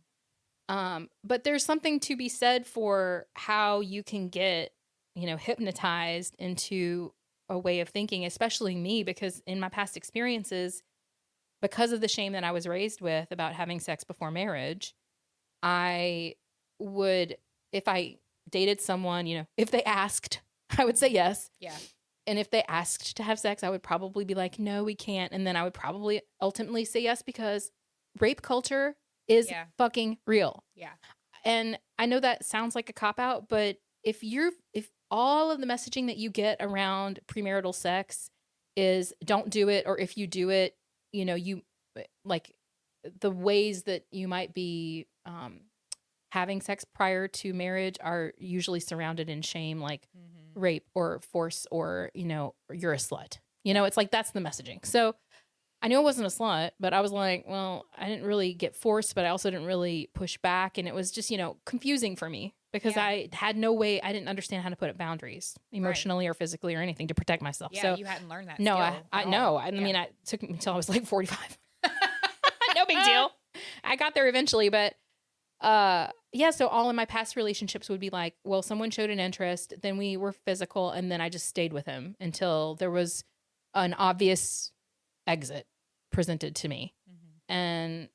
But there's something to be said for how you can get, you know, hypnotized into a way of thinking, especially me, because in my past experiences, because of the shame that I was raised with about having sex before marriage, I would, if I dated someone, you know, if they asked, I would say yes. Yeah. And if they asked to have sex, I would probably be like, no, we can't. And then I would probably ultimately say yes because rape culture is fucking real. Yeah. And I know that sounds like a cop out, but if all of the messaging that you get around premarital sex is don't do it, or if you do it, you know, you like the ways that you might be having sex prior to marriage are usually surrounded in shame, like rape or force, or, you know, you're a slut. You know, it's like that's the messaging. So I knew I wasn't a slut, but I was like, well, I didn't really get forced, but I also didn't really push back. And it was just, you know, confusing for me because I had no way, I didn't understand how to put up boundaries emotionally or physically or anything to protect myself. Yeah, so you hadn't learned that no, skill I at know. all. I mean, it took me until I was like 45. No big deal. I got there eventually, but yeah, so all of my past relationships would be like, well, someone showed an interest, then we were physical, and then I just stayed with him until there was an obvious exit presented to me. And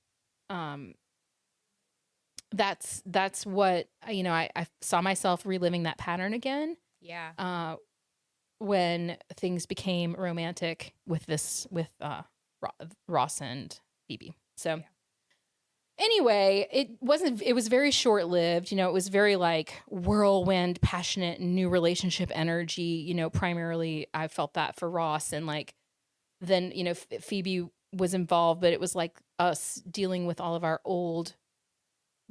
that's what, you know, I saw myself reliving that pattern again. Yeah. When things became romantic with Ross and Phoebe. So anyway, it was very short-lived. You know, it was very like whirlwind, passionate, new relationship energy. You know, primarily I felt that for Ross, and like then, you know, Phoebe was involved, but it was like us dealing with all of our old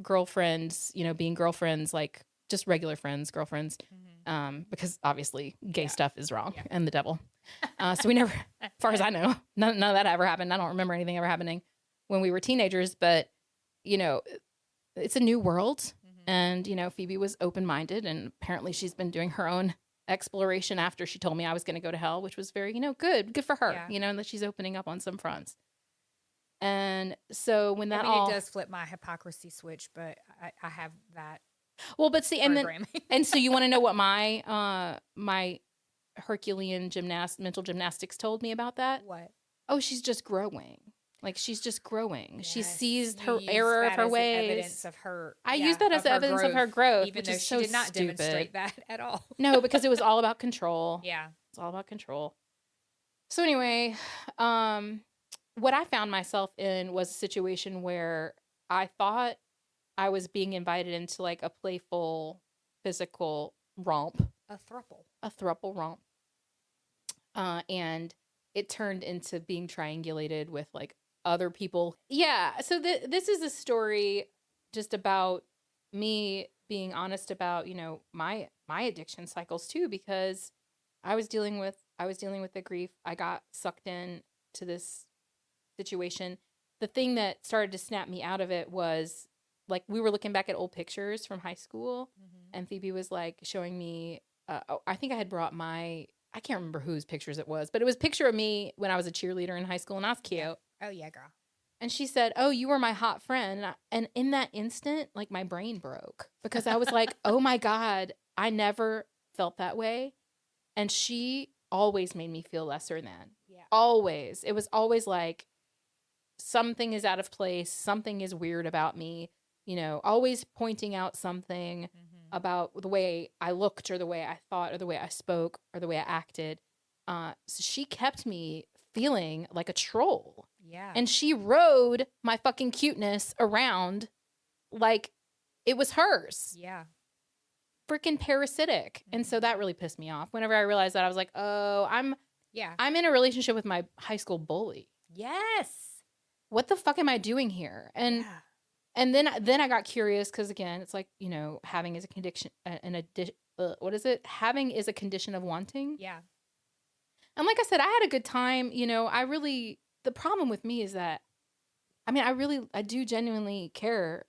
girlfriends, you know, being girlfriends, like just regular friends, girlfriends, because obviously gay stuff is wrong and the devil. So we never, as far as I know, none of that ever happened. I don't remember anything ever happening when we were teenagers, but you know, it's a new world. And, you know, Phoebe was open-minded, and apparently she's been doing her own exploration after she told me I was going to go to hell, which was very, you know, good for her, you know, and that she's opening up on some fronts. And so when that it does flip my hypocrisy switch, but I have that. Well, but see, and then, and so you want to know what my, my Herculean mental gymnastics told me about that? What? Oh, she's just growing. Like she's just growing. Yes, she sees her error of her ways. Evidence of her. I use that as evidence of her growth, even which though is she so did not stupid. demonstrate that at all. No, because it was all about control. Yeah, it's all about control. So anyway, what I found myself in was a situation where I thought I was being invited into like a playful, physical romp, a throuple romp, and it turned into being triangulated with like other people. Yeah. So this is a story just about me being honest about, you know, my addiction cycles too, because I was dealing with the grief. I got sucked in to this situation. The thing that started to snap me out of it was like we were looking back at old pictures from high school, and Phoebe was like showing me I think I had brought I can't remember whose pictures it was, but it was a picture of me when I was a cheerleader in high school, and I was cute. Oh yeah, girl. And she said, "Oh, you were my hot friend." And in that instant, like my brain broke because I was like, "Oh my God, I never felt that way." And she always made me feel lesser than. Yeah. Always. It was always like something is out of place, something is weird about me, you know, always pointing out something about the way I looked or the way I thought or the way I spoke or the way I acted. So she kept me feeling like a troll. Yeah. And she rode my fucking cuteness around like it was hers. Yeah. Freaking parasitic. And so that really pissed me off. Whenever I realized that, I was like, oh, I'm in a relationship with my high school bully. Yes. What the fuck am I doing here? And and then I got curious because again, it's like, you know, having is a condition, what is it? Having is a condition of wanting. Yeah. And like I said, I had a good time. You know, the problem with me is that, I mean, I do genuinely care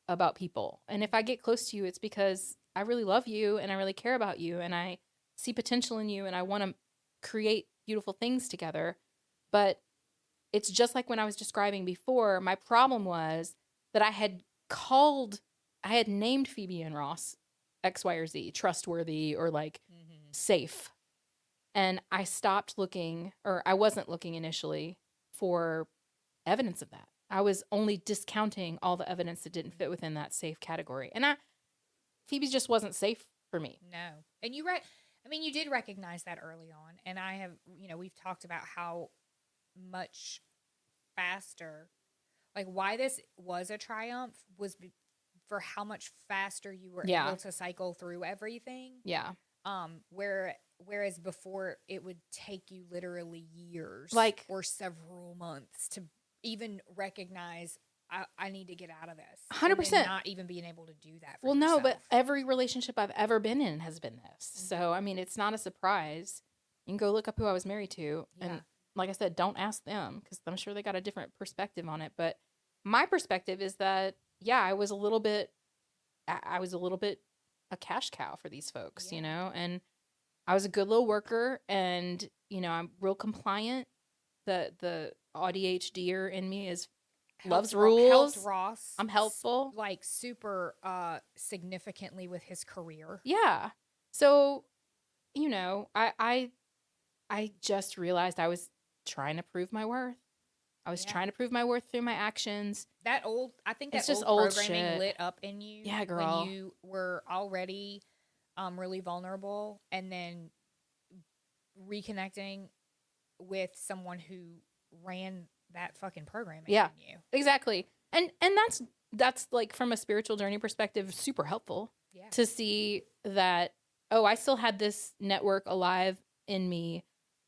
about people. And if I get close to you, it's because I really love you and I really care about you and I see potential in you and I want to create beautiful things together. But it's just like when I was describing before, my problem was that I had named Phoebe and Ross X, Y, or Z, trustworthy or like safe. And I stopped looking, or I wasn't looking initially for evidence of that. I was only discounting all the evidence that didn't fit within that safe category. And Phoebe just wasn't safe for me. No. And you did recognize that early on. And I have, you know, we've talked about how much faster, like why this was a triumph was for how much faster you were Yeah. able to cycle through everything. Yeah. Whereas before it would take you literally years, Like, or several months to even recognize I need to get out of this. 100%. And not even being able to do that for well, yourself. no, but every relationship I've ever been in has been this. So, I mean, it's not a surprise. You can go look up who I was married to. Yeah. And like I said, don't ask them because I'm sure they got a different perspective on it. But my perspective is that, yeah, I was a little bit a cash cow for these folks, you know, and I was a good little worker and, you know, I'm real compliant. The ADHDer in me loves rules. Helped Ross. I'm helpful. Like super significantly with his career. Yeah. So, you know, I just realized I was trying to prove my worth. I was trying to prove my worth through my actions. I think It's that just old old programming shit. lit up in you. Yeah, girl. When you were already really vulnerable, and then reconnecting with someone who ran that fucking programming in you. Exactly. And that's like from a spiritual journey perspective super helpful to see that, oh, I still had this network alive in me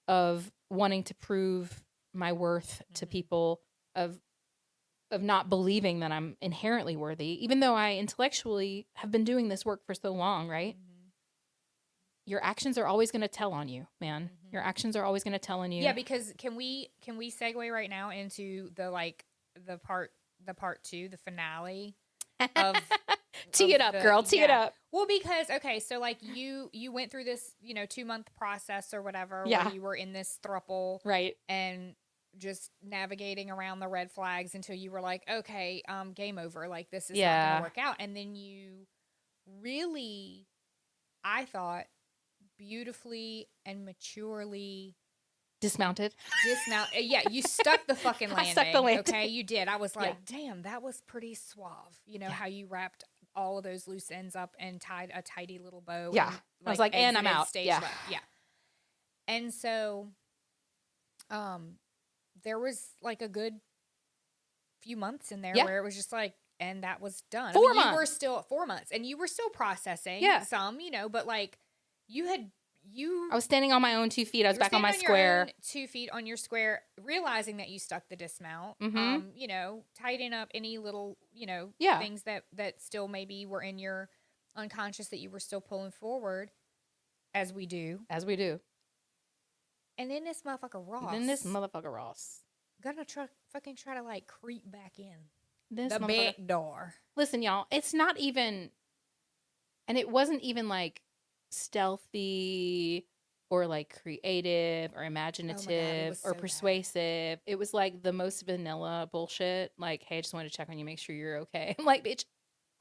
of wanting to prove my worth to people, of not believing that I'm inherently worthy, even though I intellectually have been doing this work for so long, right? Your actions are always going to tell on you, man. Your actions are always going to tell on you. Yeah, because can we segue right now into the part 2, the finale of Tee it up, girl. Tee it up. Well, because okay, so like you went through this, 2-month process or whatever, Yeah. where you were in this throuple, right, and just navigating around the red flags until you were like, okay, game over. Like this is not going to work out, and then you really, I thought, beautifully and maturely dismounted. Yeah, you stuck the fucking landing. I stuck the landing. Okay, you did. I was like, damn, that was pretty suave. You know how you wrapped all of those loose ends up and tied a tidy little bow. Yeah, and, I was like, and I'm exited out. Stage Yeah, left. Yeah. And so, there was like a good few months in there where it was just like, and that was done. 4 months. You were still 4 months, and you were still processing some, but like I was standing on my own 2 feet. I was back on my square. 2 feet on your square, realizing that you stuck the dismount. Tidying up any little, things that still maybe were in your unconscious that you were still pulling forward, as we do. And then this motherfucker Ross. Gonna fucking try to like creep back in the back door. Listen, y'all, it's not even, and it wasn't even like stealthy or like creative or imaginative or persuasive. It was like the most vanilla bullshit. Like, hey, I just wanted to check on you, make sure you're okay. I'm like, bitch.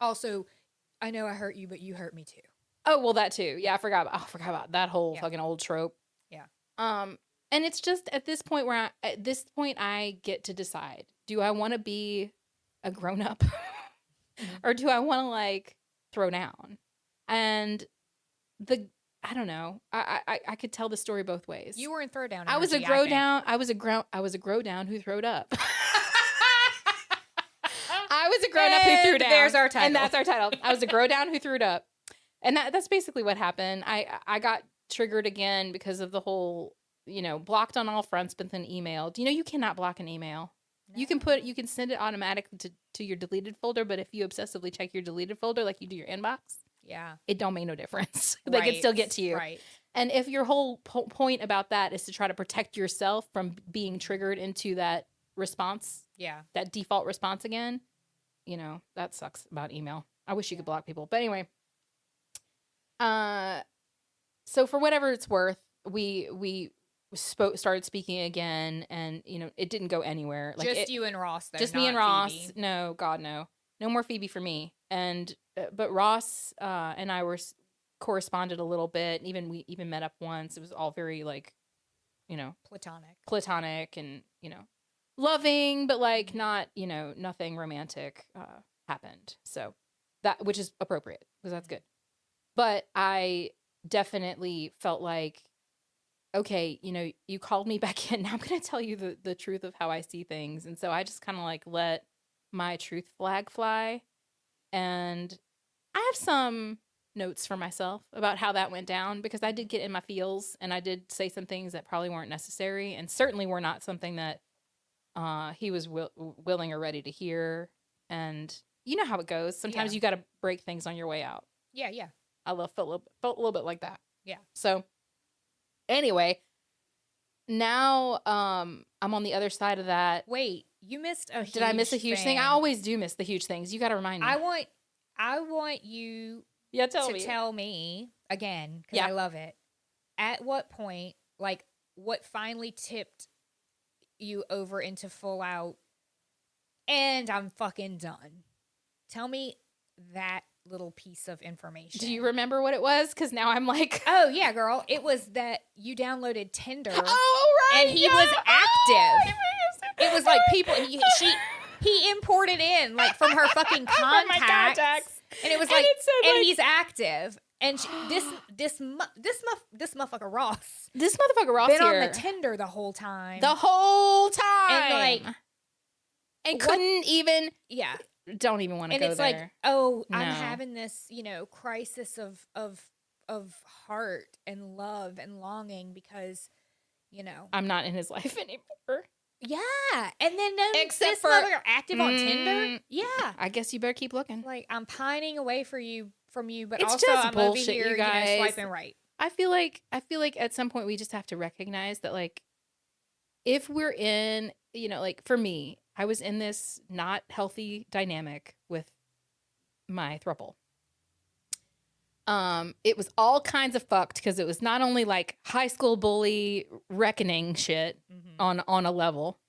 Also, I know I hurt you, but you hurt me too. Oh, well, that too. Yeah, I forgot about that whole fucking old trope. Yeah. And it's just at this point I get to decide: do I want to be a grown up, or do I want to like throw down? And I don't know. I could tell the story both ways. You were in throwdown. I was a grow down. I was a grow down who throwed up. I was a grown up who threw down. There's our title. And that's our title. I was a grow down who threw it up. And that's basically what happened. I got triggered again because of the whole, blocked on all fronts, but then emailed. You cannot block an email. No. You can send it automatically to your deleted folder, but if you obsessively check your deleted folder like you do your inbox, it don't make no difference. They can still get to you. Right. And if your whole point about that is to try to protect yourself from being triggered into that response, that default response again, that sucks about email. I wish you could block people. But anyway, so for whatever it's worth, we started speaking again, and it didn't go anywhere. Like just you and Ross, though. Just me and Ross. Phoebe. No, God, no more Phoebe for me. And but Ross and I were corresponded a little bit. We even met up once. It was all very like, platonic, and loving, but like not nothing romantic happened. So that, which is appropriate because that's good. But I definitely felt like, okay, you called me back in. Now I'm going to tell you the truth of how I see things. And so I just kind of like let my truth flag fly. And I have some notes for myself about how that went down, because I did get in my feels and I did say some things that probably weren't necessary and certainly were not something that he was willing or ready to hear. And you know how it goes. Sometimes you got to break things on your way out. Yeah, yeah. I felt a little bit like that. Yeah. So anyway, now I'm on the other side of that. Wait, you missed a huge Did I miss a huge thing? I always do miss the huge things. You got to remind me. I want you tell me again, because I love it. At what point, like, what finally tipped you over into full out, and I'm fucking done? Tell me that little piece of information. Do you remember what it was? Because now I'm like, oh yeah, girl, it was that you downloaded Tinder. Oh right, and he was active. It was like people. He imported in like from her fucking contacts, and it was like, and he's active. And this motherfucker Ross. This motherfucker Ross been here on the Tinder the whole time. And like, and couldn't even. Yeah. Don't even want to go there. And it's like, oh, no. I'm having this, crisis of heart and love and longing because, I'm not in his life anymore. Yeah. And then except this for motherfucker active on Tinder. Yeah. I guess you better keep looking. Like, I'm pining away from you, but it's also just I'm bullshit, over here, you guys. Swiping right. I feel like at some point we just have to recognize that, like, if we're in, like for me, I was in this not healthy dynamic with my throuple. It was all kinds of fucked because it was not only like high school bully reckoning shit on a level,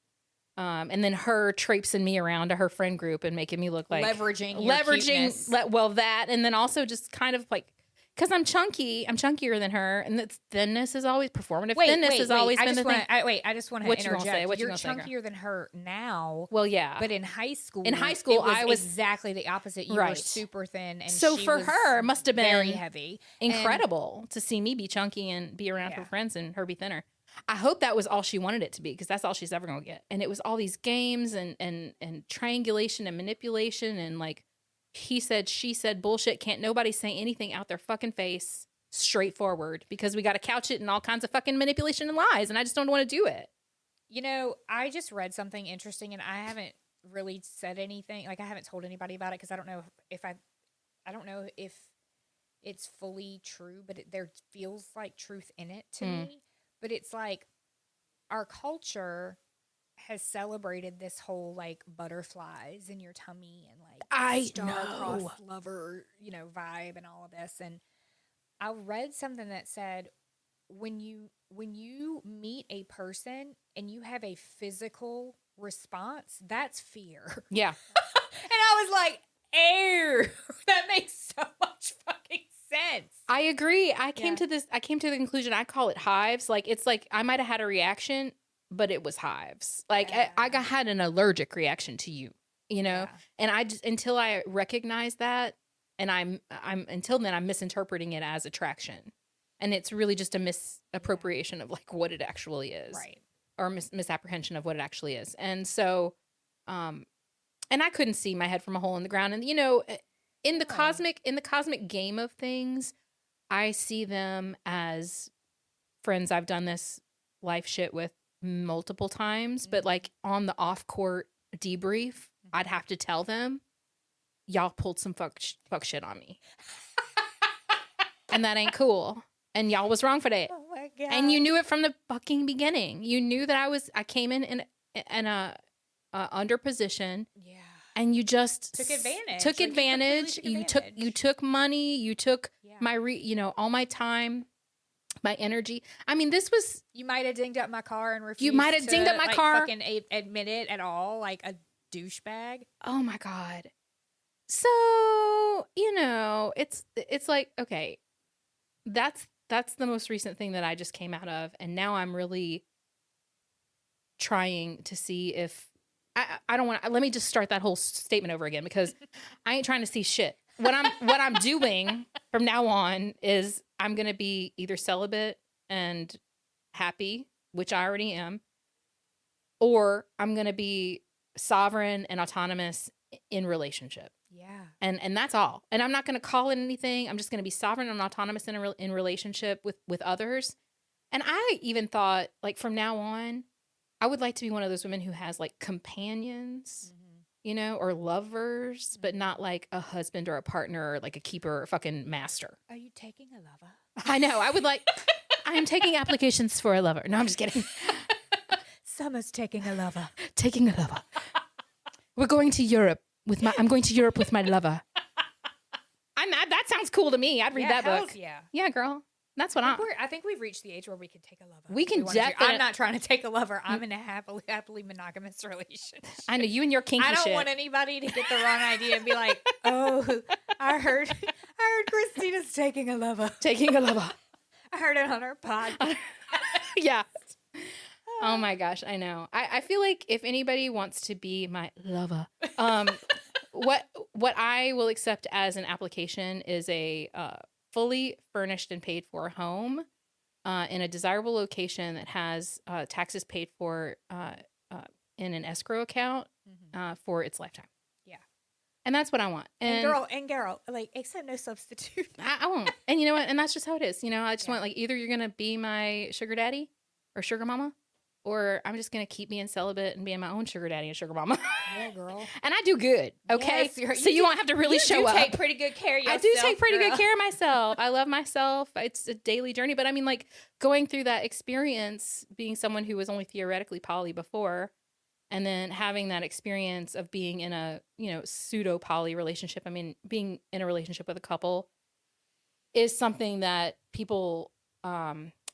and then her traipsing me around to her friend group and making me look like leveraging, that, and then also just kind of like. Because I'm chunkier than her, and that's thinness is always performative. Thinness has always been the thing. I just want to interject. What You're chunkier than her now. Well, yeah, but in high school, I was exactly the opposite. You were super thin, and so for her, it must have been very heavy, incredible to see me be chunky and be around her friends and her be thinner. I hope that was all she wanted it to be, because that's all she's ever gonna get. And it was all these games and triangulation and manipulation and like. He said, she said bullshit. Can't nobody say anything out their fucking face straightforward, because we got to couch it in all kinds of fucking manipulation and lies. And I just don't want to do it. I just read something interesting, and I haven't really said anything. Like, I haven't told anybody about it because I don't know if it's fully true, but there feels like truth in it to me. But it's like our culture has celebrated this whole like butterflies in your tummy and like star-crossed lover, vibe and all of this. And I read something that said when you meet a person and you have a physical response, that's fear. Yeah. And I was like, ew, that makes so much fucking sense. I agree. I came to the conclusion. I call it hives. Like, it's like I might have had a reaction, but it was hives. Like I had an allergic reaction to you, and I just, until I recognize that, and I'm until then I'm misinterpreting it as attraction, and it's really just a misappropriation of like what it actually is, right? Or misapprehension of what it actually is. And so, and I couldn't see my head from a hole in the ground. And in the cosmic game of things, I see them as friends I've done this life shit with multiple times, but like on the off court debrief, I'd have to tell them, y'all pulled some fuck shit on me. And that ain't cool. And y'all was wrong for that. Oh my God. And you knew it from the fucking beginning. You knew that I came in a under position. Yeah. And you just took advantage. You took money, you took my all my time. My energy. I mean, this was. You might have dinged up my car and refused. You might have dinged up my car. Fucking admit it at all, like a douchebag. Oh my God. So it's like, okay, that's the most recent thing that I just came out of, and now I'm really trying to see if I don't want. Let me just start that whole statement over again, because I ain't trying to see shit. What I'm doing from now on is I'm going to be either celibate and happy, which I already am, or I'm going to be sovereign and autonomous in relationship. Yeah. And that's all. And I'm not going to call it anything. I'm just going to be sovereign and autonomous in relationship with others. And I even thought, like, from now on, I would like to be one of those women who has, like, companions, you know, or lovers, but not like a husband or a partner or like a keeper or fucking master. Are you taking a lover? I know. I would like, I'm taking applications for a lover. No, I'm just kidding. Summer's taking a lover. Taking a lover. We're going to Europe I'm going to Europe with my lover. That sounds cool to me. I'd read that book. Yeah. Yeah, girl. That's what I think we've reached the age where we can take a lover. We can definitely. I'm not trying to take a lover. I'm in a happily monogamous relationship. I know you and your kinky shit. I don't want anybody to get the wrong idea and be like, "Oh, I heard Christina's taking a lover." Taking a lover. I heard it on her podcast. Yeah. Oh my gosh, I know. I feel like if anybody wants to be my lover, what I will accept as an application is a fully furnished and paid for home in a desirable location that has taxes paid for in an escrow account for its lifetime. Yeah. And that's what I want. And girl, like, accept no substitute. I won't. And you know what? And that's just how it is. You know, I just want, like, either you're going to be my sugar daddy or sugar mama, or I'm just going to keep being celibate and being my own sugar daddy and sugar mama. Yeah, girl. And I do good, okay? Yes, so you won't have to really show up. You take pretty good care of yourself. I do take pretty good care of myself. I love myself. It's a daily journey. But I mean, like, going through that experience, being someone who was only theoretically poly before, and then having that experience of being in a, you know, pseudo poly relationship. I mean, being in a relationship with a couple is something that people,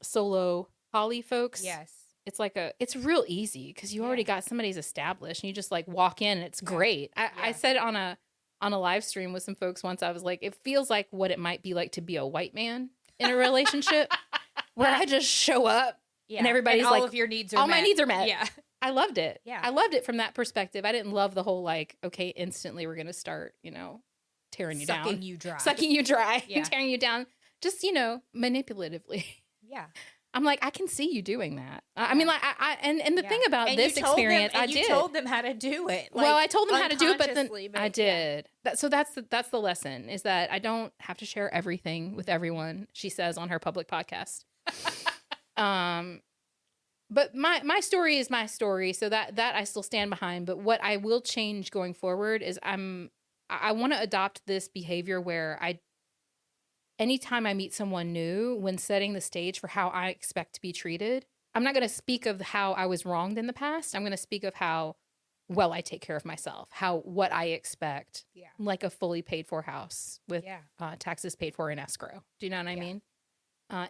solo poly folks. Yes. It's like it's real easy because you already got somebody's established and you just, like, walk in and it's great. I said on a live stream with some folks once, I was like, it feels like what it might be like to be a white man in a relationship where I just show up and everybody's and all like, of your needs are all met. my needs are met. Yeah. I loved it. Yeah. I loved it from that perspective. I didn't love the whole, like, okay, instantly we're going to start, you know, tearing you down. Sucking you dry. Sucking you dry. Tearing you down. Just, you know, manipulatively. Yeah. I'm like, I can see you doing that. I mean, like, and the thing about this experience, I did. You told them how to do it. Like, well, I told them how to do it, but then I did. Yeah. So that's the lesson, is that I don't have to share everything with everyone, she says on her public podcast. But my story is my story, so that I still stand behind. But what I will change going forward is I want to adopt this behavior where anytime I meet someone new, when setting the stage for how I expect to be treated, I'm not going to speak of how I was wronged in the past. I'm going to speak of how well I take care of myself, what I expect, like a fully paid for house with taxes paid for in escrow. Do you know what I mean?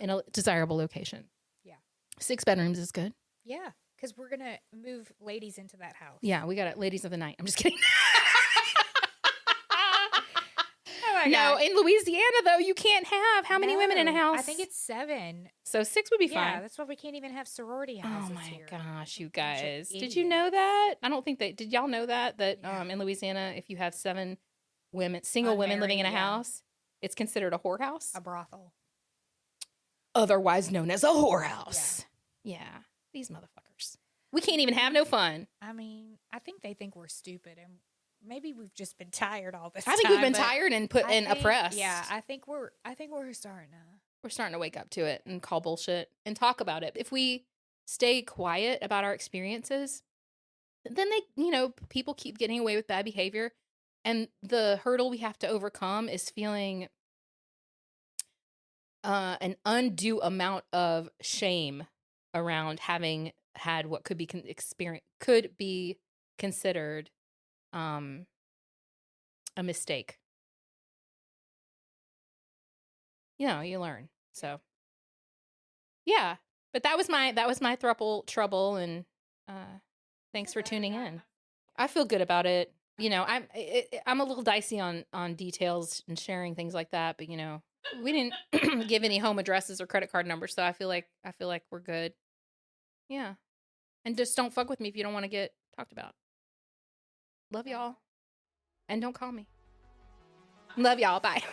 In a desirable location. Yeah. 6 bedrooms is good. Yeah, because we're going to move ladies into that house. Yeah, we got it. Ladies of the night. I'm just kidding. No, in Louisiana, though, you can't have how many women in a house? I think it's 7. So 6 would be fine. Yeah, that's why we can't even have sorority houses here. Oh, my gosh, you guys. Did you know that? I don't think did y'all know that in Louisiana, if you have 7 women, single women living in a house, it's considered a whorehouse? A brothel. Otherwise known as a whorehouse. Yeah, these motherfuckers. We can't even have no fun. I mean, I think they think we're stupid, and maybe we've just been tired all this time. I think we've been tired and oppressed. Yeah, I think we're starting to. We're starting to wake up to it and call bullshit and talk about it. If we stay quiet about our experiences, then people keep getting away with bad behavior, and the hurdle we have to overcome is feeling an undue amount of shame around having had what could be considered a mistake. You learn. So yeah, but that was my throuple trouble, and thanks for tuning in. I feel good about it. I'm a little dicey on details and sharing things like that, but we didn't give any home addresses or credit card numbers, so I feel like we're good. Yeah. And just don't fuck with me if you don't want to get talked about. Love y'all. And don't call me. Love y'all. Bye.